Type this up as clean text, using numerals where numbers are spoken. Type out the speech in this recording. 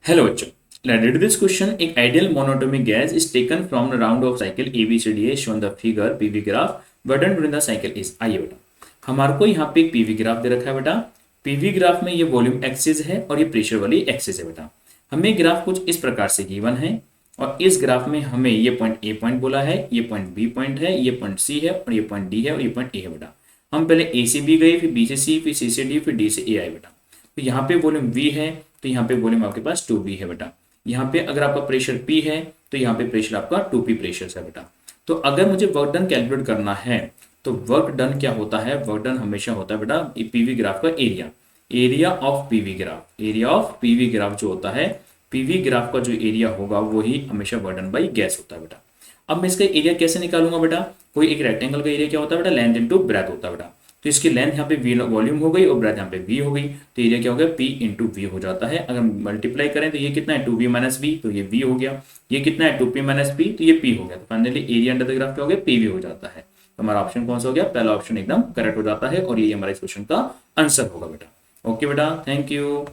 Hello बच्चों, let's read this question. एक ideal monatomic gas is taken from the round of cycle ABCDA shown the figure PV graph burden during the cycle is। आइए बेटा, हमारे को यहाँ पे एक PV ग्राफ दे रखा है बेटा। PV ग्राफ में ये वॉल्यूम एक्सिस है और ये प्रेशर वाली एक्सिस है बेटा। हमें ग्राफ कुछ इस प्रकार से गिवन है और इस ग्राफ में हमें ये पॉइंट ए पॉइंट बोला है, ये पॉइंट बी पॉइंट है, ये पॉइंट सी है और ये पॉइंट डी है और ये पॉइंट ए है बेटा। हम पहले ए से बी गए, फिर बी से सी, फिर सी से डी, फिर डी से ए आए बेटा। तो यहाँ पे वॉल्यूम V है, तो यहाँ पे वॉल्यूम आपके पास 2V है बेटा। यहाँ पे अगर आपका प्रेशर P है तो यहाँ पे प्रेशर आपका 2P प्रेशर है बेटा। तो अगर मुझे वर्क डन कैलकुलेट करना है तो वर्क डन क्या होता है? वर्क डन हमेशा होता है बेटा पीवी ग्राफ का area, area of PV graph. Area of PV graph जो होता है, पीवी ग्राफ का जो एरिया होगा वही हमेशा वर्क डन बाई गैस होता है बेटा। अब मैं इसका एरिया कैसे निकालूंगा बेटा? कोई एक रेक्टेंगल का एरिया क्या होता है बेटा? लेंथ इंटू ब्रेथ होता है बेटा। तो इसकी लेंथ यहाँ पे वी वॉल्यूम हो गई और ब्रेथ यहाँ पे वी हो गई, तो एरिया क्या हो गया? पी इंटू वी हो जाता है। अगर मल्टीप्लाई करें तो ये कितना है? 2v माइनस वी, तो ये वी हो गया। ये कितना है? 2p माइनस पी, तो ये पी हो गया। तो finally area under the graph क्या हो गया? पीवी हो जाता है। तो हमारा ऑप्शन कौन सा हो गया? पहला ऑप्शन एकदम करेक्ट हो जाता है और ये हमारा इस क्वेश्चन का आंसर होगा बेटा। ओके बेटा, थैंक यू।